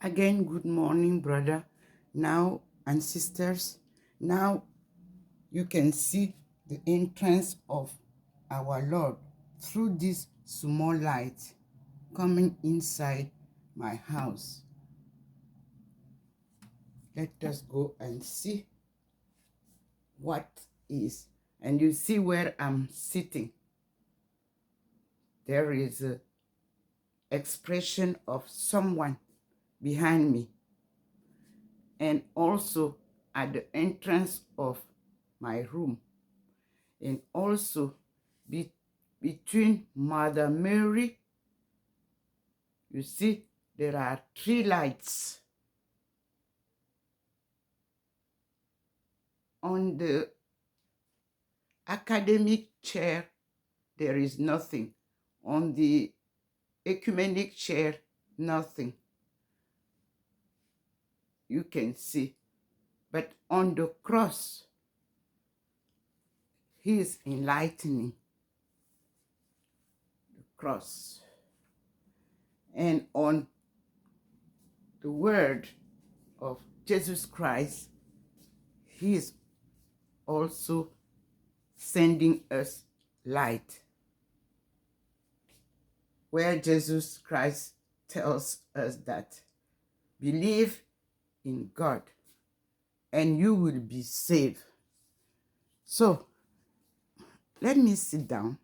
Again, good morning, brother. Now, and sisters, now you can see the entrance of our Lord through this small light coming inside my house. Let us go and see what is. And you see where I'm sitting. There is an expression of someone behind me. And also at the entrance of my room. And also between Mother Mary, you see, there are 3 lights. On the academic chair, there is nothing. On the ecumenic chair, nothing. You can see. But on the cross, he is enlightening the cross. And on the word of Jesus Christ, he is also sending us light, where Jesus Christ tells us that believe in God and you will be saved. So let me sit down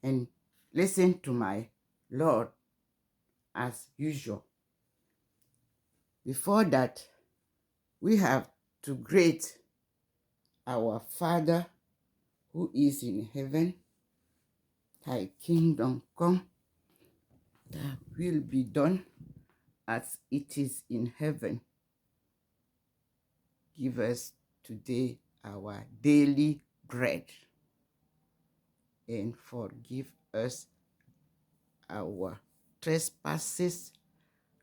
and listen to my Lord as usual. Before that, we have to greet our Father who is in heaven. Thy kingdom come, thy will be done as it is in heaven. Give us today our daily bread, and forgive us our trespasses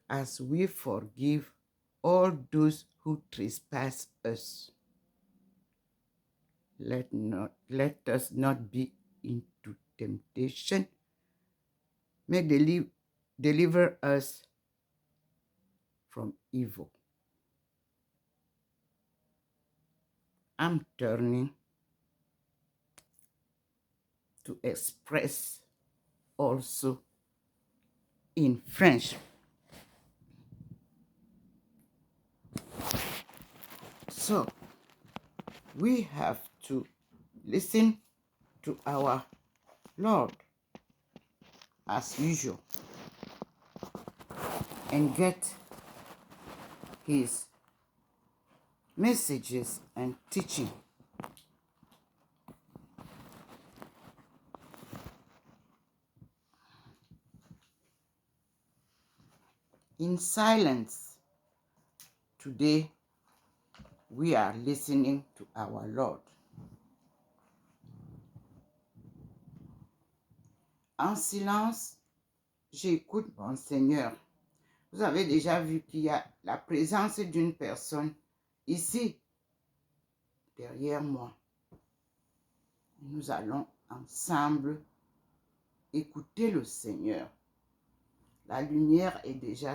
as we forgive all those who trespass us. Let us not be into temptation, may deliver us from evil. I'm turning to express also in French. So we have to listen to our Lord as usual and get his messages and teaching. In silence, today we are listening to our Lord. En silence, j'écoute mon Seigneur. Vous avez déjà vu qu'il y a la présence d'une personne ici, derrière moi. Nous allons ensemble écouter le Seigneur. La lumière est déjà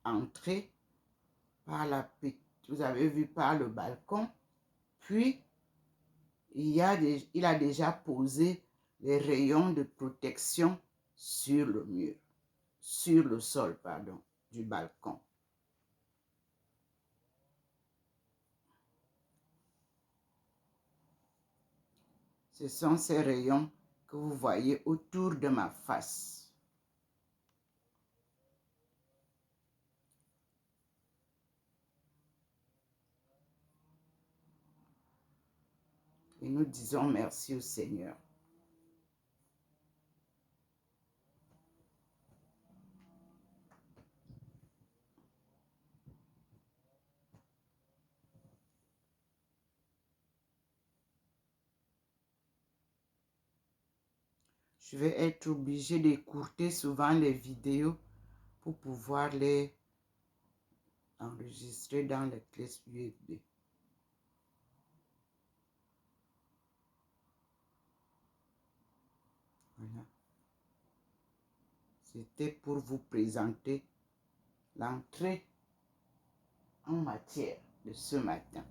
entrée par vous avez vu, par le balcon. Puis, il a déjà posé les rayons de protection sur le mur, sur le sol, pardon, du balcon. Ce sont ces rayons que vous voyez autour de ma face. Et nous disons merci au Seigneur. Je vais être obligée d'écourter souvent les vidéos pour pouvoir les enregistrer dans les clés USB. Voilà. C'était pour vous présenter l'entrée en matière de ce matin.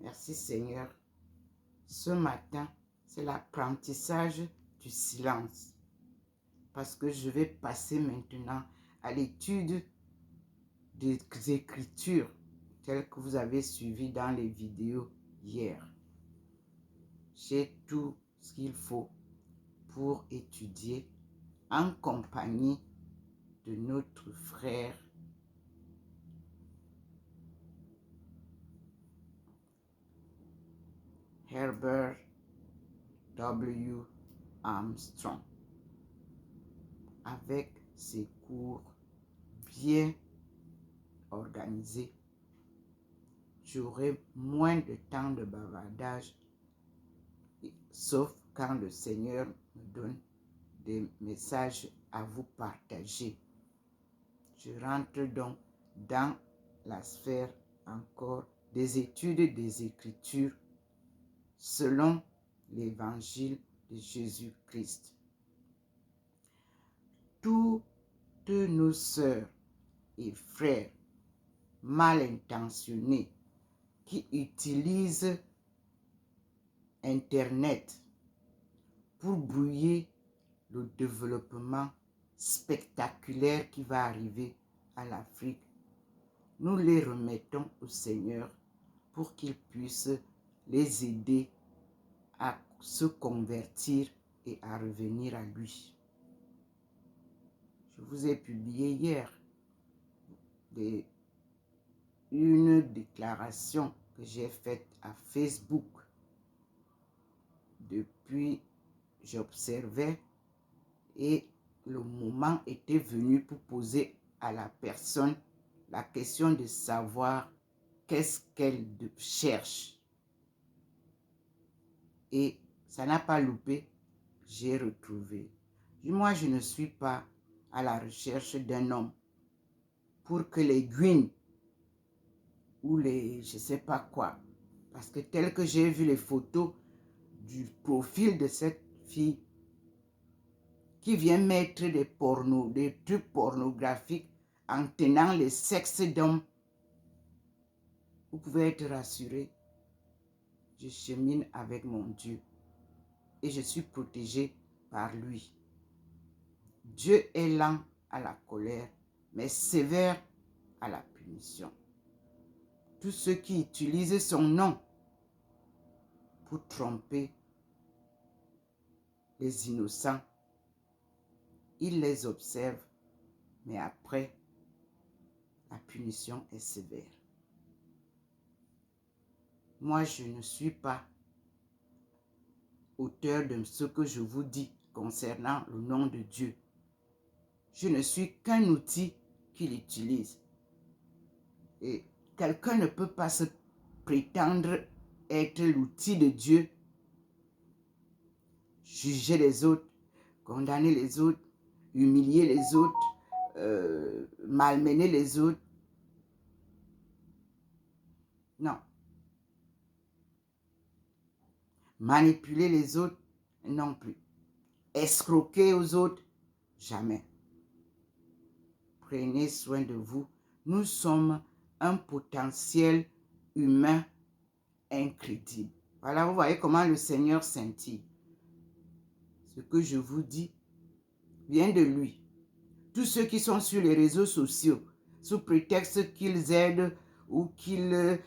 Merci Seigneur. Ce matin, c'est l'apprentissage du silence. Parce que je vais passer maintenant à l'étude des Écritures telles que vous avez suivi dans les vidéos hier. J'ai tout ce qu'il faut pour étudier en compagnie de notre frère Herbert W. Armstrong avec ses cours bien organisés. J'aurai moins de temps de bavardage, sauf quand le Seigneur me donne des messages à vous partager. Je rentre donc dans la sphère encore des études des Écritures selon l'évangile de Jésus-Christ. Toutes nos sœurs et frères mal intentionnés qui utilisent Internet pour brouiller le développement spectaculaire qui va arriver à l'Afrique, nous les remettons au Seigneur pour qu'il puisse les aider à se convertir et à revenir à lui. Je vous ai publié hier une déclaration que j'ai faite à Facebook. Depuis, j'observais et le moment était venu pour poser à la personne la question de savoir qu'est-ce qu'elle cherche. Et ça n'a pas loupé, j'ai retrouvé. Moi, je ne suis pas à la recherche d'un homme pour que les guines ou les je sais pas quoi. Parce que tel que j'ai vu les photos du profil de cette fille qui vient mettre des trucs pornographiques en tenant les sexes d'hommes, vous pouvez être rassuré. Je chemine avec mon Dieu. et je suis protégé par lui. Dieu est lent à la colère, mais sévère à la punition. Tous ceux qui utilisent son nom pour tromper les innocents, il les observe, mais après, la punition est sévère. Moi, je ne suis pas auteur de ce que je vous dis concernant le nom de Dieu. Je ne suis qu'un outil qu'il utilise. Et quelqu'un ne peut pas se prétendre être l'outil de Dieu, juger les autres, condamner les autres, humilier les autres, malmener les autres. Non. Manipuler les autres, non plus. Escroquer aux autres, jamais. Prenez soin de vous. Nous sommes un potentiel humain incrédible. Voilà, vous voyez comment le Seigneur scintille. Ce que je vous dis vient de lui. Tous ceux qui sont sur les réseaux sociaux, sous prétexte qu'ils aident ou qu'ils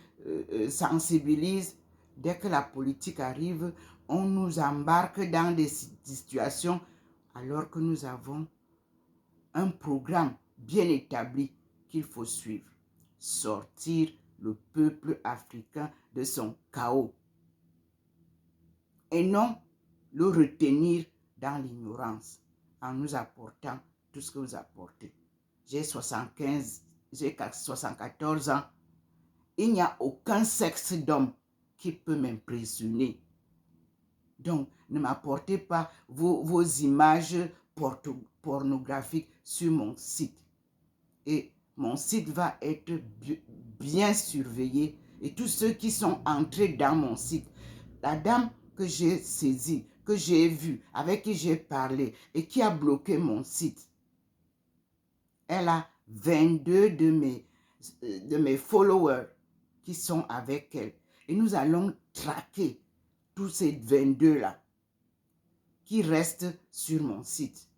sensibilisent, dès que la politique arrive, on nous embarque dans des situations alors que nous avons un programme bien établi qu'il faut suivre. Sortir le peuple africain de son chaos et non le retenir dans l'ignorance en nous apportant tout ce que vous apportez. J'ai 74 ans. Il n'y a aucun sexe d'homme qui peut m'impressionner. Donc, ne m'apportez pas vos images pornographiques sur mon site. Et mon site va être bien surveillé. Et tous ceux qui sont entrés dans mon site, la dame que j'ai saisie, que j'ai vue, avec qui j'ai parlé et qui a bloqué mon site, elle a 22 de mes followers qui sont avec elle. Et nous allons traquer tous ces 22-là qui restent sur mon site.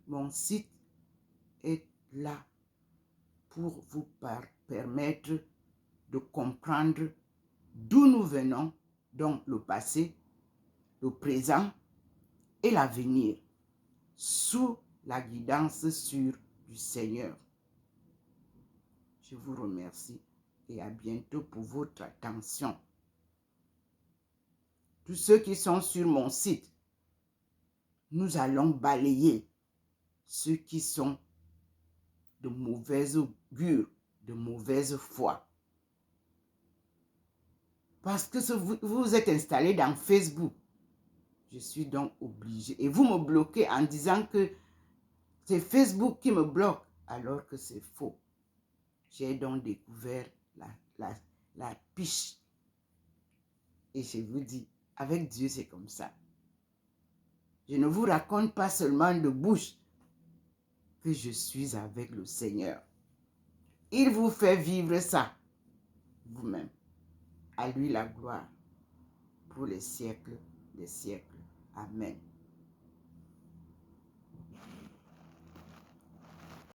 Mon site est là pour vous permettre de comprendre d'où nous venons, donc le passé, le présent et l'avenir, sous la guidance sûre du Seigneur. Je vous remercie et à bientôt pour votre attention. Tous ceux qui sont sur mon site, nous allons balayer ceux qui sont de mauvaise augure, de mauvaise foi. Parce que vous êtes installé dans Facebook. Je suis donc obligé. Et vous me bloquez en disant que c'est Facebook qui me bloque, alors que c'est faux. J'ai donc découvert la piche. Et je vous dis, avec Dieu, c'est comme ça. Je ne vous raconte pas seulement de bouche que je suis avec le Seigneur. Il vous fait vivre ça vous-même. À lui la gloire pour les siècles des siècles. Amen.